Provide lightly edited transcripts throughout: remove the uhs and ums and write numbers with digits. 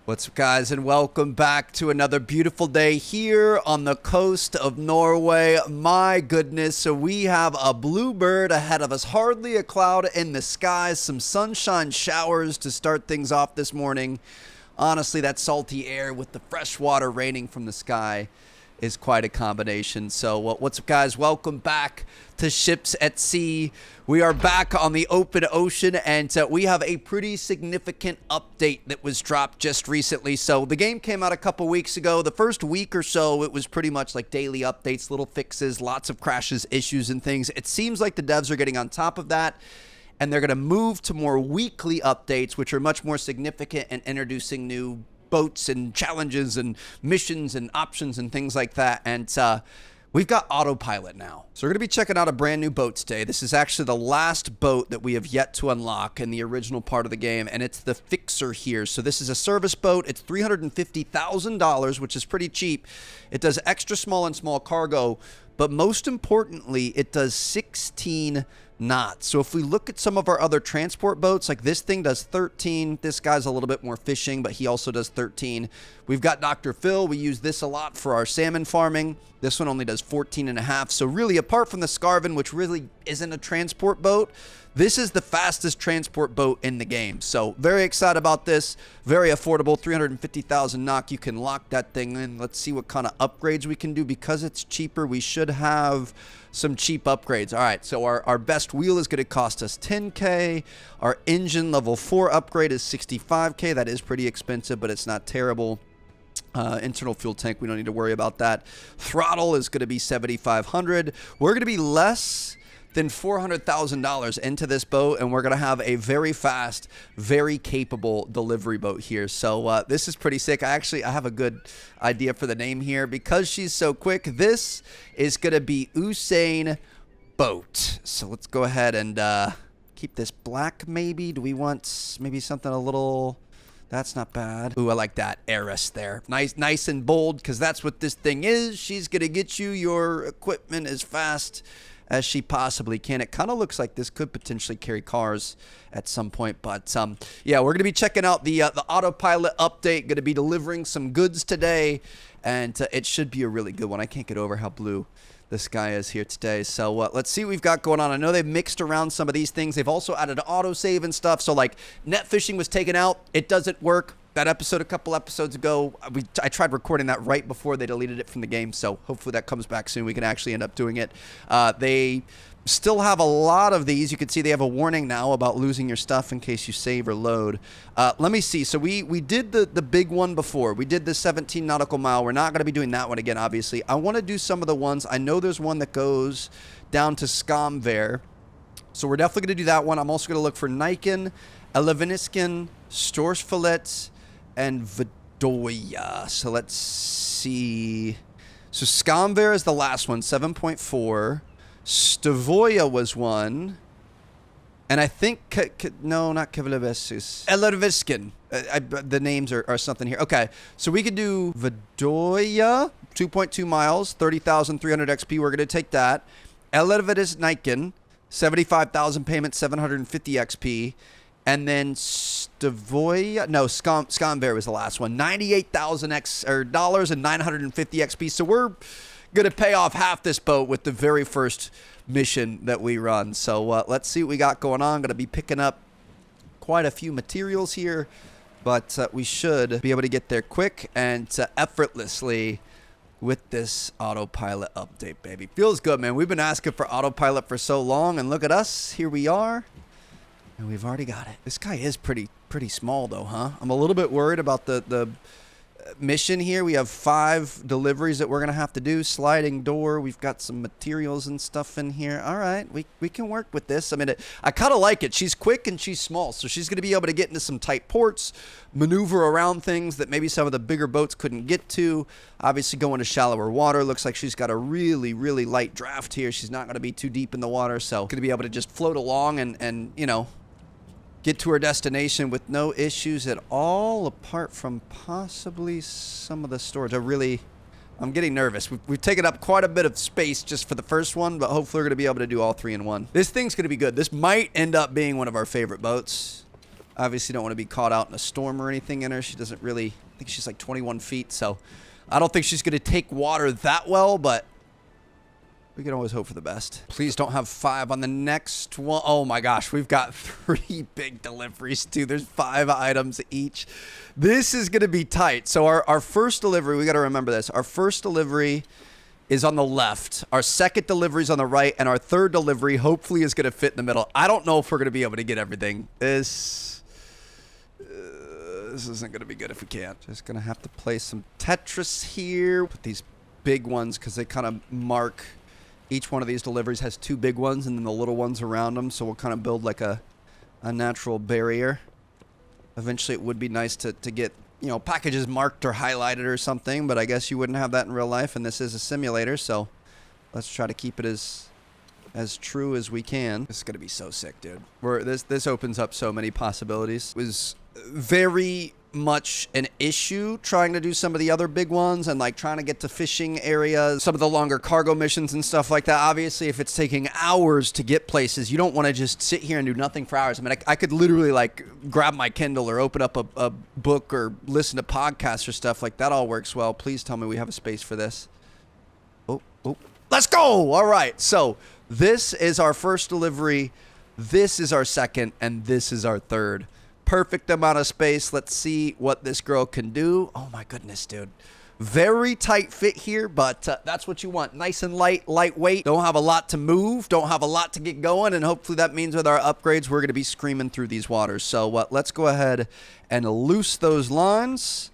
What's up, guys, and welcome back to another beautiful day here on the coast of Norway. My goodness, so we have a bluebird ahead of us, hardly a cloud in the sky, some sunshine showers to start things off this morning. Honestly, that salty air with the fresh water raining from the sky is quite a combination. So what's up, guys? Welcome back to Ships at Sea. We are back on the open ocean, and we have a pretty significant update that was dropped just recently. So the game came out a couple weeks ago. The first week or so, it was pretty much like daily updates, little fixes, lots of crashes, issues, and things. It seems like the devs are getting on top of that, and they're going to move to more weekly updates, which are much more significant and introducing new boats and challenges and missions and options and things like that. And we've got Autopilot now. So we're going to be checking out a brand new boat today. This is actually the last boat that we have yet to unlock in the original part of the game, and it's the Fixer here. So this is a service boat. It's $350,000, which is pretty cheap. It does extra small and small cargo, but most importantly, it does 16 knots. So if we look at some of our other transport boats, like this thing does 13. This guy's a little bit more fishing, but he also does 13. We've got Dr. Phil. We use this a lot for our salmon farming. This one only does 14 and a half. So really, apart from the Scarvin, which really isn't a transport boat, this is the fastest transport boat in the game. So very excited about this. Very affordable, 350,000 NOK. You can lock that thing in. Let's see what kind of upgrades we can do. Because it's cheaper, we should have some cheap upgrades. All right, so our best wheel is going to cost us 10K. Our engine level 4 upgrade is 65K. That is pretty expensive, but it's not terrible. Internal fuel tank, we don't need to worry about that. Throttle is going to be 7,500. We're going to be less than $400,000 into this boat, and we're going to have a very fast, very capable delivery boat here. So this is pretty sick. I have a good idea for the name here. Because she's so quick, this is going to be Usain Boat. So let's go ahead and keep this black maybe. Do we want maybe something a little... That's not bad. Ooh, I like that heiress there. Nice and bold, because that's what this thing is. She's going to get you your equipment as fast as she possibly can. It kind of looks like this could potentially carry cars at some point. But, yeah, we're going to be checking out the Autopilot update. Going to be delivering some goods today, and it should be a really good one. I can't get over how blue the sky is here today. So let's see what we've got going on. I know they've mixed around some of these things. They've also added autosave and stuff. So like net fishing was taken out. It doesn't work. That episode a couple episodes ago, I tried recording that right before they deleted it from the game. So hopefully that comes back soon. We can actually end up doing it. They still have a lot of these. You can see they have a warning now about losing your stuff in case you save or load. Let me see. So we did the big one before. We did the 17 nautical mile. We're not going to be doing that one again, obviously. I want to do some of the ones. I know there's one that goes down to Skamvær. So we're definitely going to do that one. I'm also going to look for Niken, Elevenisken, Storsfallet, and Vidoya. So let's see. So Skamvær is the last one, 7.4. Stavoya was one. And I think, no, not Kevlevesis. Eleviskin. The names are something here. Okay, so we could do Vidoya, 2.2 miles, 30,300 XP. We're going to take that. Elevedis Niken, 75,000 payment, 750 XP. And then Stavoya, no, Skamvær was the last one. 98,000 dollars and 950 XP. So we're going to pay off half this boat with the very first mission that we run. So let's see what we got going on. Going to be picking up quite a few materials here, but we should be able to get there quick and effortlessly with this Autopilot update, baby. Feels good, man. We've been asking for Autopilot for so long, and look at us. Here we are. And we've already got it. This guy is pretty small, though, huh? I'm a little bit worried about the mission here. We have 5 deliveries that we're going to have to do. Sliding door. We've got some materials and stuff in here. All right. We can work with this. I mean, I kind of like it. She's quick and she's small, so she's going to be able to get into some tight ports, maneuver around things that maybe some of the bigger boats couldn't get to. Obviously, go into shallower water. Looks like she's got a really light draft here. She's not going to be too deep in the water, so going to be able to just float along and you know, get to our destination with no issues at all, apart from possibly some of the storage. I'm getting nervous. We've taken up quite a bit of space just for the first one, but hopefully we're going to be able to do all 3 in one. This thing's going to be good. This might end up being one of our favorite boats. Obviously don't want to be caught out in a storm or anything in her. She doesn't really, I think she's like 21 feet, so I don't think she's going to take water that well, but we can always hope for the best. Please don't have 5 on the next one. Oh my gosh, we've got 3 big deliveries too. There's 5 items each. This is going to be tight. So our first delivery, we got to remember this. Our first delivery is on the left. Our second delivery is on the right, and our third delivery hopefully is going to fit in the middle. I don't know if we're going to be able to get everything. This isn't going to be good if we can't. Just going to have to play some Tetris here. Put these big ones because they kind of mark. Each one of these deliveries has 2 big ones and then the little ones around them. So we'll kind of build like a natural barrier. Eventually it would be nice to get, you know, packages marked or highlighted or something. But I guess you wouldn't have that in real life. And this is a simulator. So let's try to keep it as true as we can. This is going to be so sick, dude. This opens up so many possibilities. It was very much an issue trying to do some of the other big ones and like trying to get to fishing areas, some of the longer cargo missions and stuff like that. Obviously, if it's taking hours to get places, you don't want to just sit here and do nothing for hours. I mean, I could literally like grab my Kindle or open up a book or listen to podcasts or stuff like that. All works well. Please tell me we have a space for this. Oh, let's go. All right. So this is our first delivery. This is our second, and this is our third. Perfect amount of space. Let's see what this girl can do. Oh my goodness, dude. Very tight fit here, but that's what you want. Nice and lightweight. Don't have a lot to move. Don't have a lot to get going, and hopefully that means with our upgrades, we're going to be screaming through these waters. So let's go ahead and loose those lines.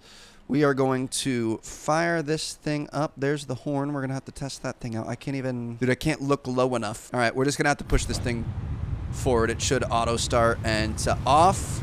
We are going to fire this thing up. There's the horn. We're going to have to test that thing out. I can't even... Dude, I can't look low enough. All right, we're just going to have to push this thing forward. It should auto start, and off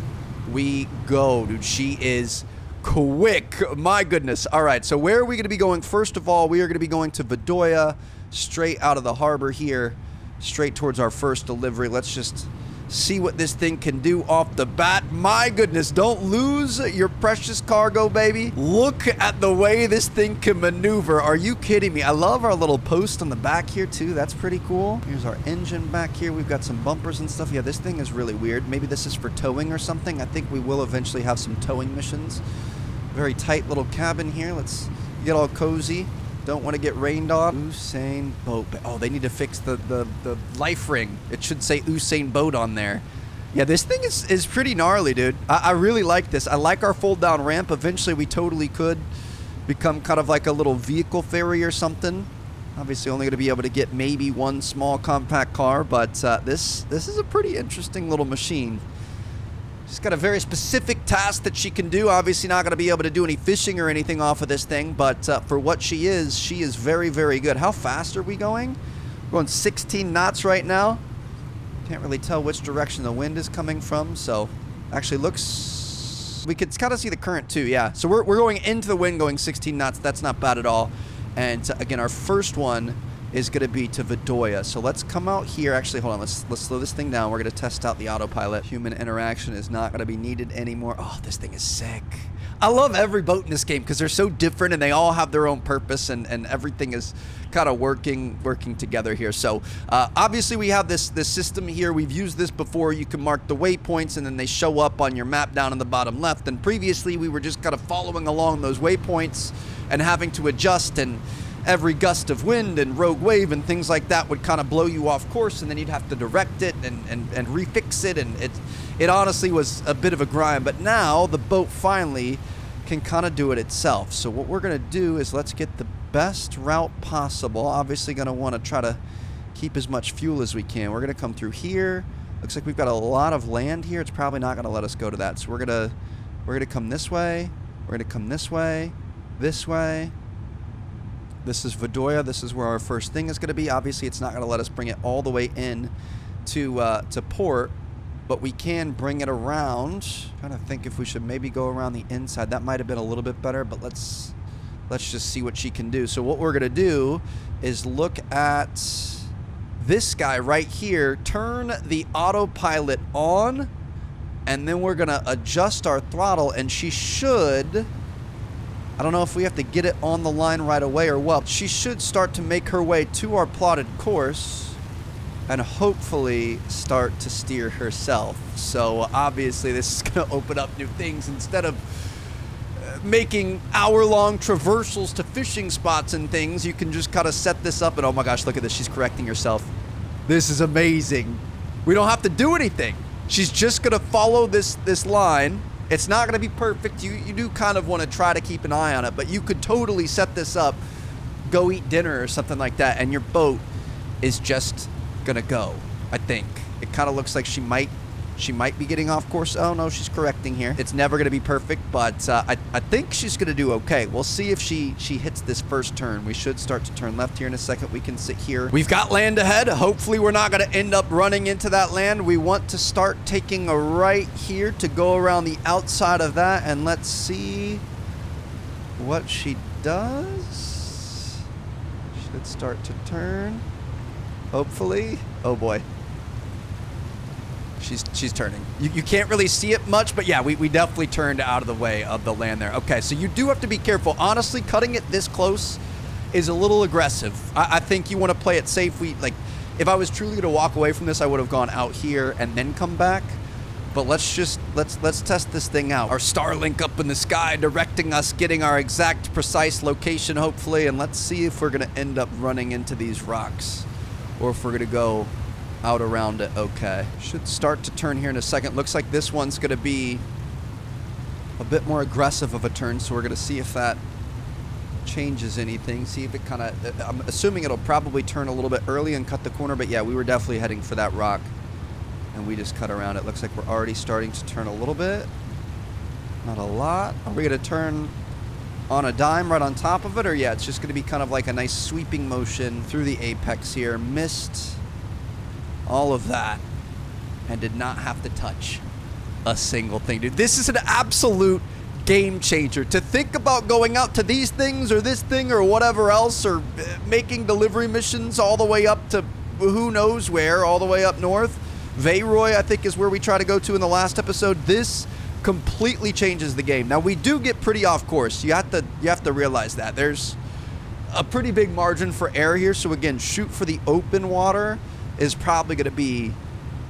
we go. Dude, she is quick. My goodness. All right, so where are we going to be going? First of all, we are going to be going to Vidoya, straight out of the harbor here, straight towards our first delivery. Let's just see what this thing can do off the bat. My goodness, don't lose your precious cargo, baby. Look at the way this thing can maneuver. Are you kidding me? I love our little post on the back here too. That's pretty cool. Here's our engine back here. We've got some bumpers and stuff. Yeah, this thing is really weird. Maybe this is for towing or something. I think we will eventually have some towing missions. Very tight little cabin here. Let's get all cozy. Don't want to get rained on. Usain Bolt. Oh, they need to fix the life ring. It should say Usain Bolt on there. Yeah, this thing is pretty gnarly, dude. I really like this. I like our fold down ramp. Eventually, we totally could become kind of like a little vehicle ferry or something. Obviously, only going to be able to get maybe one small compact car, but this is a pretty interesting little machine. She's got a very specific task that she can do. Obviously not going to be able to do any fishing or anything off of this thing, but for what she is very, very good. How fast are we going? We're going 16 knots right now. Can't really tell which direction the wind is coming from, so actually looks... We could kind of see the current too, yeah. So we're going into the wind going 16 knots. That's not bad at all. And again, our first one is going to be to Vidoya. So let's come out here. Actually, hold on. Let's slow this thing down. We're going to test out the autopilot. Human interaction is not going to be needed anymore. Oh, this thing is sick. I love every boat in this game because they're so different and they all have their own purpose and everything is kind of working together here. So obviously we have this system here. We've used this before. You can mark the waypoints and then they show up on your map down in the bottom left. And previously we were just kind of following along those waypoints and having to adjust, and every gust of wind and rogue wave and things like that would kind of blow you off course, and then you'd have to direct it and refix it, and it honestly was a bit of a grind. But now the boat finally can kind of do it itself. So what we're going to do is let's get the best route possible. Obviously going to want to try to keep as much fuel as we can. We're going to come through here. Looks like we've got a lot of land here. It's probably not going to let us go to that. So we're going to come this way. We're going to come this way. This way. This is Vidoya. This is where our first thing is going to be. Obviously, it's not going to let us bring it all the way in to port, but we can bring it around. I'm trying to think if we should maybe go around the inside. That might have been a little bit better, but let's just see what she can do. So what we're going to do is look at this guy right here, turn the autopilot on, and then we're going to adjust our throttle, and she should... I don't know if we have to get it on the line right away or what. She should start to make her way to our plotted course. and hopefully start to steer herself. So obviously this is going to open up new things. Instead of making hour-long traversals to fishing spots and things, you can just kind of set this up and oh my gosh, look at this, she's correcting herself. This is amazing. We don't have to do anything. She's just gonna follow this line. It's not gonna be perfect. You do kind of want to try to keep an eye on it, but you could totally set this up, go eat dinner or something like that, and your boat is just gonna go. I think it kind of looks like she might be getting off course. Oh no, she's correcting here. It's never gonna be perfect, but I think she's gonna do okay. We'll see if she hits this first turn. We should start to turn left here in a second. We can sit here. We've got land ahead. Hopefully we're not gonna end up running into that land. We want to start taking a right here to go around the outside of that, and let's see what she does. Should start to turn. Hopefully. Oh boy. She's turning. You can't really see it much, but yeah, we definitely turned out of the way of the land there. Okay, so you do have to be careful. Honestly, cutting it this close is a little aggressive. I think you want to play it safe. If I was truly going to walk away from this, I would have gone out here and then come back. But let's test this thing out. Our Starlink up in the sky directing us, getting our exact precise location, hopefully, and let's see if we're going to end up running into these rocks or if we're going to go out around it. Okay, should start to turn here in a second. Looks like this one's going to be a bit more aggressive of a turn, so we're going to see if that changes anything. See if it kind of, I'm assuming it'll probably turn a little bit early and cut the corner, but yeah, we were definitely heading for that rock and we just cut around it. Looks like we're already starting to turn a little bit, not a lot. Are we going to turn on a dime right on top of it, or yeah, it's just going to be kind of like a nice sweeping motion through the apex here. Missed all of that and did not have to touch a single thing, dude. This is an absolute game changer. To think about going out to these things or this thing or whatever else, or making delivery missions all the way up to who knows where, all the way up north. Vayroy, I think, is where we try to go to in the last episode. This completely changes the game. Now, we do get pretty off course. You have to realize that there's a pretty big margin for error here. So again, shoot for the open water is probably going to be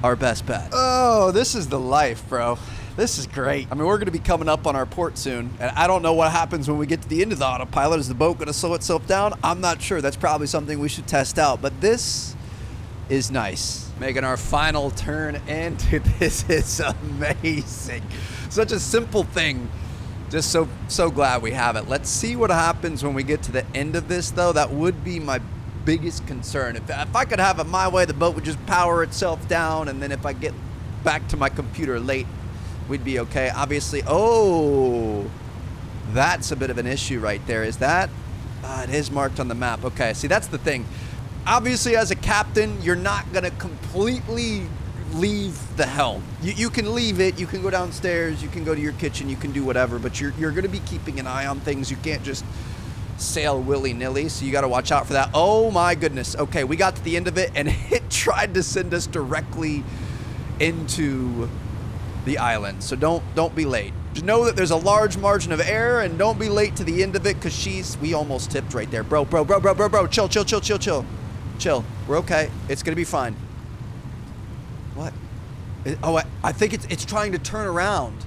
our best bet. Oh, this is the life, bro. This is great. I mean, we're going to be coming up on our port soon, and I don't know what happens when we get to the end of the autopilot. Is the boat going to slow itself down? I'm not sure. That's probably something we should test out, but this is nice. Making our final turn, and dude, this is amazing. Such a simple thing. Just so glad we have it. Let's see what happens when we get to the end of this, though. That would be my biggest concern. If I could have it my way, the boat would just power itself down, and then if I get back to my computer late, we'd be okay. Obviously, oh, that's a bit of an issue right there. Is that? It is marked on the map. Okay, see, that's the thing. Obviously, as a captain, you're not going to completely leave the helm. You can leave it. You can go downstairs. You can go to your kitchen. You can do whatever, but you're going to be keeping an eye on things. You can't just sail willy-nilly, so you got to watch out for that. Oh my goodness. Okay, we got to the end of it, and it tried to send us directly into the island. So don't be late. Just know that there's a large margin of error, and don't be late to the end of it, because we almost tipped right there. Bro. Chill. We're okay. It's gonna be fine. What? Oh, I think it's trying to turn around.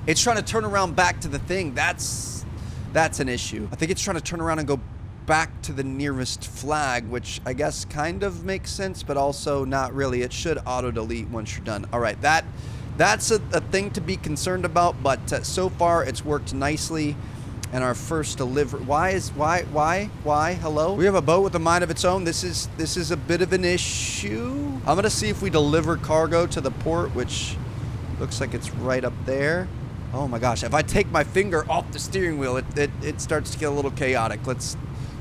It's trying to turn around back to the thing. That's an issue. I think it's trying to turn around and go back to the nearest flag, which I guess kind of makes sense, but also not really. It should auto-delete once you're done. All right, that's a thing to be concerned about, but so far it's worked nicely. And our first delivery. Why? Hello? We have a boat with a mind of its own. This is a bit of an issue. I'm gonna see if we deliver cargo to the port, which looks like it's right up there. Oh my gosh! If I take my finger off the steering wheel, it starts to get a little chaotic. Let's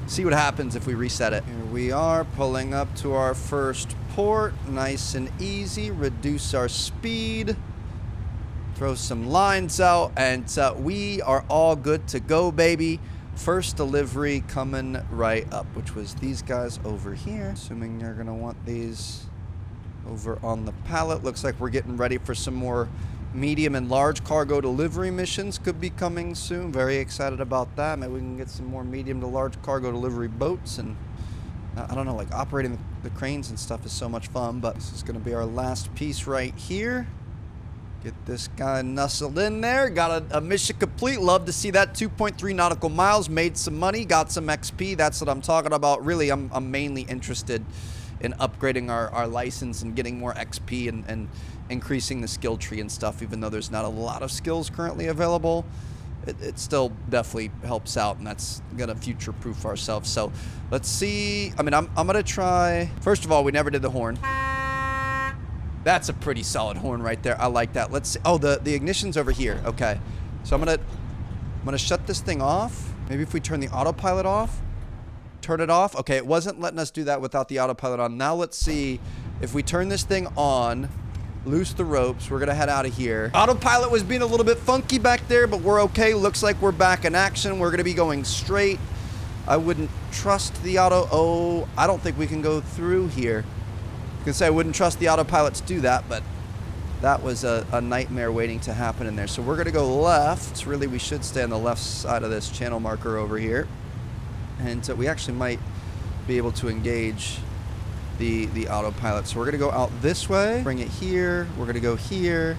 see what happens if we reset it. Here we are, pulling up to our first port. Nice and easy. Reduce our speed. Throw some lines out, and we are all good to go, baby. First delivery coming right up, which was these guys over here. Assuming they're gonna want these over on the pallet. Looks like we're getting ready for some more medium and large cargo delivery missions. Could be coming soon. Very excited about that. Maybe we can get some more medium to large cargo delivery boats, and I don't know, like operating the cranes and stuff is so much fun, but this is going to be our last piece right here. Get this guy nestled in there. Got a mission complete. Love to see that. 2.3 nautical miles. Made some money. Got some XP. That's what I'm talking about. Really, I'm mainly interested in upgrading our license and getting more XP and increasing the skill tree and stuff, even though there's not a lot of skills currently available. It still definitely helps out, and that's gonna future-proof ourselves. So let's see. I mean, I'm gonna try. First of all, we never did the horn. That's a pretty solid horn right there. I like that. Let's see. Oh, the ignition's over here. Okay. So I'm gonna shut this thing off. Maybe if we turn the autopilot off. Turn it off. Okay, it wasn't letting us do that without the autopilot on. Now let's see if we turn this thing on, loose the ropes. We're gonna head out of here. Autopilot was being a little bit funky back there, but we're okay. Looks like we're back in action. We're gonna be going straight. I wouldn't trust the auto. Oh, I don't think we can go through here. I can say I wouldn't trust the autopilot to do that, but that was a nightmare waiting to happen in there. So we're gonna go left. Really, we should stay on the left side of this channel marker over here. And we actually might be able to engage the autopilot. So we're gonna go out this way, bring it here. We're gonna go here.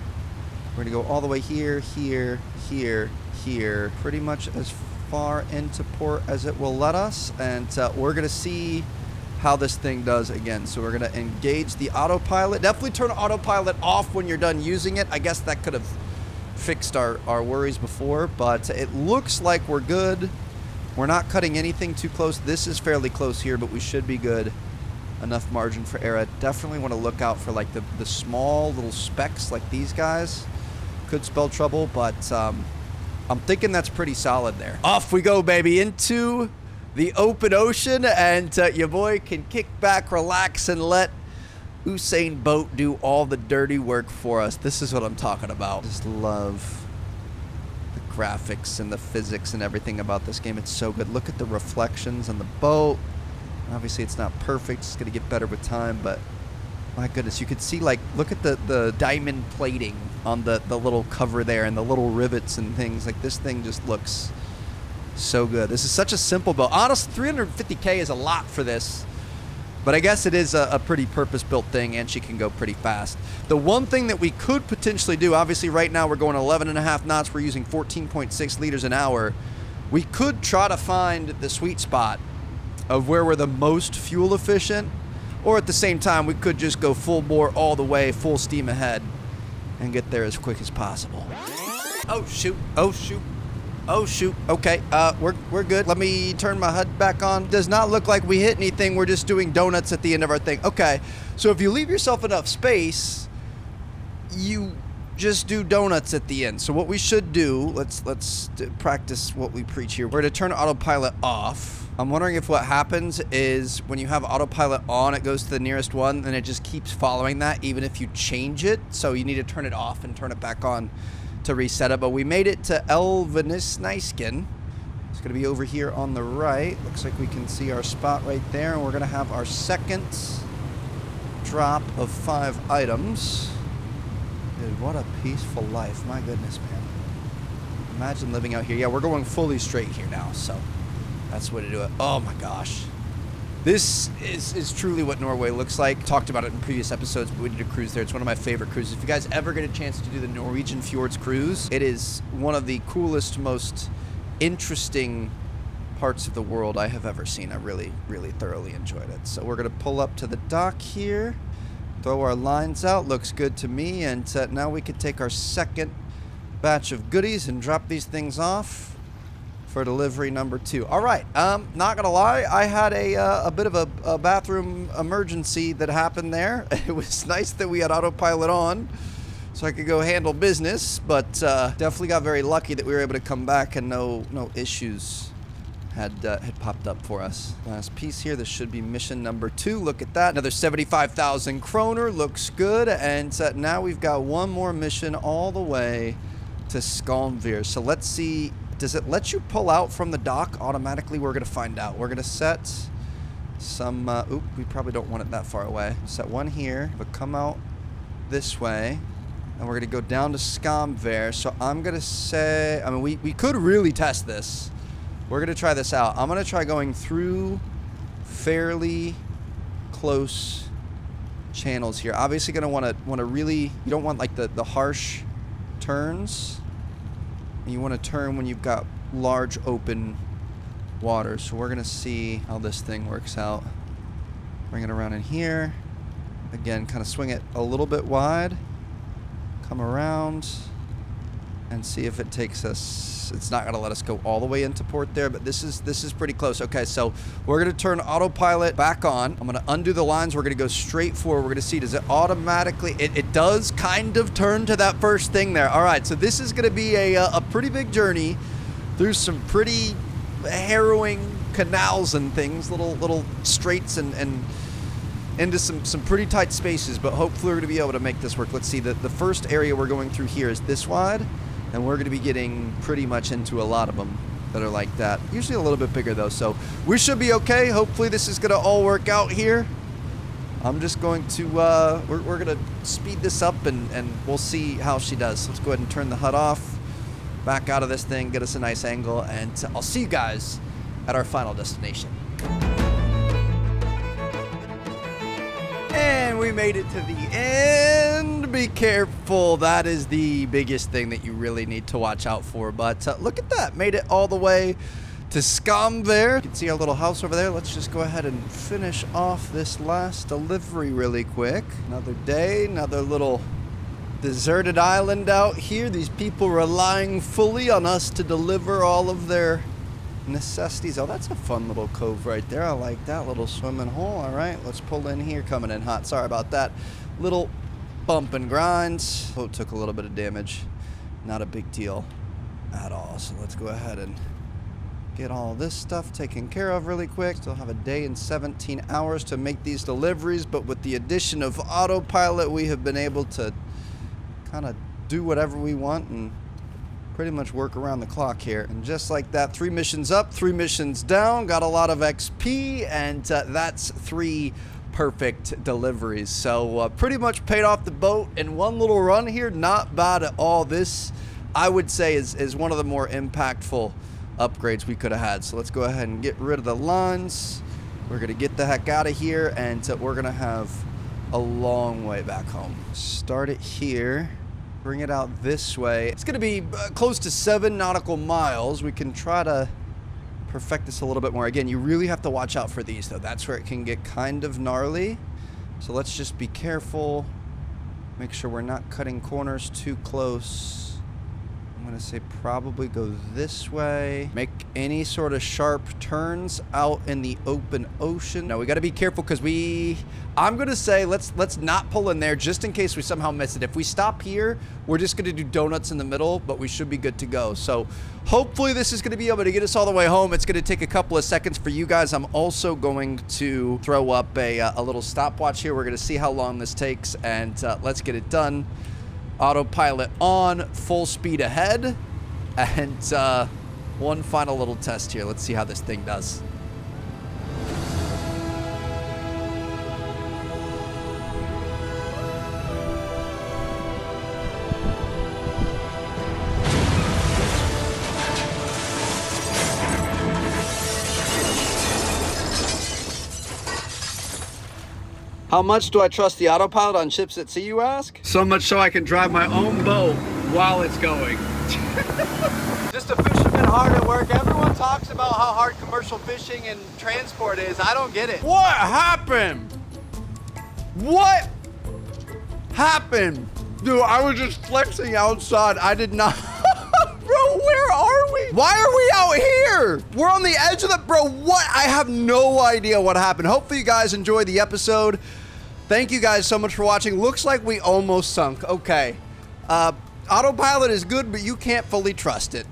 We're gonna go all the way here, here, here, here. Pretty much as far into port as it will let us. And we're gonna see how this thing does again. So we're gonna engage the autopilot. Definitely turn autopilot off when you're done using it. I guess that could have fixed our worries before, but it looks like we're good. We're not cutting anything too close. This is fairly close here, but we should be good. Enough margin for error. Definitely want to look out for like the small little specks like these guys. Could spell trouble, but I'm thinking that's pretty solid there. Off we go, baby, into the open ocean, and your boy can kick back, relax, and let Usain Bolt do all the dirty work for us. This is what I'm talking about. Just love the graphics and the physics and everything about this game. It's so good. Look at the reflections on the boat. Obviously, it's not perfect. It's going to get better with time, but my goodness, you could see, like, look at the diamond plating on the little cover there and the little rivets and things. Like, this thing just looks so good. This is such a simple boat. Honestly, 350K is a lot for this, but I guess it is a pretty purpose-built thing, and she can go pretty fast. The one thing that we could potentially do, obviously right now we're going 11.5 knots. We're using 14.6 liters an hour. We could try to find the sweet spot of where we're the most fuel efficient, or at the same time we could just go full bore all the way, full steam ahead, and get there as quick as possible. Oh shoot, oh shoot, oh shoot. Okay, we're good. Let me turn my HUD back on. Does not look like we hit anything. We're just doing donuts at the end of our thing. Okay, so if you leave yourself enough space, you just do donuts at the end. So what we should do, let's practice what we preach here. We're going to turn autopilot off. I'm wondering if what happens is when you have autopilot on, it goes to the nearest one, and it just keeps following that even if you change it. So you need to turn it off and turn it back on to reset it. But we made it to Elvenisneisken. It's going to be over here on the right. Looks like we can see our spot right there, and we're going to have our second drop of 5 items. Dude, what a peaceful life. My goodness, man. Imagine living out here. Yeah, we're going fully straight here now, so that's the way to do it. Oh my gosh. This is truly what Norway looks like. Talked about it in previous episodes, but we did a cruise there. It's one of my favorite cruises. If you guys ever get a chance to do the Norwegian Fjords cruise, it is one of the coolest, most interesting parts of the world I have ever seen. I really, really thoroughly enjoyed it. So we're going to pull up to the dock here, throw our lines out. Looks good to me. And now we can take our second batch of goodies and drop these things off for delivery number 2. All right, not gonna lie, I had a bit of a bathroom emergency that happened there. It was nice that we had autopilot on so I could go handle business, but definitely got very lucky that we were able to come back and no issues had popped up for us. Last piece here, this should be mission number 2. Look at that, another 75,000 kroner, looks good. And now we've got one more mission all the way to Skanvir. So let's see. Does it let you pull out from the dock automatically? We're going to find out. We're going to set some... we probably don't want it that far away. Set one here, but come out this way. And we're going to go down to Skanvir. So I'm going to say... I mean, we could really test this. We're going to try this out. I'm going to try going through fairly close channels here. Obviously gonna want to really, you don't want like the harsh turns. And you want to turn when you've got large open water. So we're gonna see how this thing works out. Bring it around in here. Again, kind of swing it a little bit wide. Come around and see if it takes us. It's not gonna let us go all the way into port there, but this is pretty close. Okay, so we're gonna turn autopilot back on. I'm gonna undo the lines. We're gonna go straight forward. We're gonna see, does it automatically, it does kind of turn to that first thing there. All right, so this is gonna be a pretty big journey through some pretty harrowing canals and things, little straits and into some pretty tight spaces, but hopefully we're going to be able to make this work. Let's see, the first area we're going through here is this wide, and we're going to be getting pretty much into a lot of them that are like that. Usually a little bit bigger though, so we should be okay. Hopefully this is going to all work out here. I'm just going to, we're going to speed this up and we'll see how she does. Let's go ahead and turn the HUD off, back out of this thing, get us a nice angle, and I'll see you guys at our final destination. And we made it to the end. Be careful. That is the biggest thing that you really need to watch out for. But look at that. Made it all the way to Scum there. You can see our little house over there. Let's just go ahead and finish off this last delivery really quick. Another day, another little deserted island out here. These people relying fully on us to deliver all of their necessities. Oh, that's a fun little cove right there. I like that little swimming hole. All right, let's pull in here. Coming in hot. Sorry about that. Little bump and grinds. Boat took a little bit of damage. Not a big deal at all. So let's go ahead and get all this stuff taken care of really quick. Still have a day and 17 hours to make these deliveries, but with the addition of autopilot, we have been able to kind of do whatever we want and pretty much work around the clock here. And just like that, 3 missions up, 3 missions down, got a lot of XP, and that's 3 perfect deliveries. So pretty much paid off the boat in one little run here. Not bad at all. This, I would say, is one of the more impactful upgrades we could have had. So let's go ahead and get rid of the lines. We're gonna get the heck out of here, and we're gonna have a long way back home. Start it here. Bring it out this way. It's going to be close to 7 nautical miles. We can try to perfect this a little bit more. Again, you really have to watch out for these, though. That's where it can get kind of gnarly. So let's just be careful. Make sure we're not cutting corners too close. I'm going to say probably go this way. Make any sort of sharp turns out in the open ocean. Now we got to be careful because I'm going to say let's not pull in there just in case we somehow miss it. If we stop here, we're just going to do donuts in the middle, but we should be good to go. So hopefully this is going to be able to get us all the way home. It's going to take a couple of seconds for you guys. I'm also going to throw up a little stopwatch here. We're going to see how long this takes, and let's get it done. Autopilot on, full speed ahead, and one final little test here. Let's see how this thing does. How much do I trust the autopilot on ships at sea, you ask? So much so I can drive my own boat while it's going. Just a fisherman hard at work. Everyone talks about how hard commercial fishing and transport is. I don't get it. What happened? What happened? Dude, I was just flexing outside. I did not. Bro, where are we? Why are we out here? We're on the edge of the, bro, what? I have no idea what happened. Hopefully you guys enjoyed the episode. Thank you guys so much for watching. Looks like we almost sunk. Okay. Autopilot is good, but you can't fully trust it.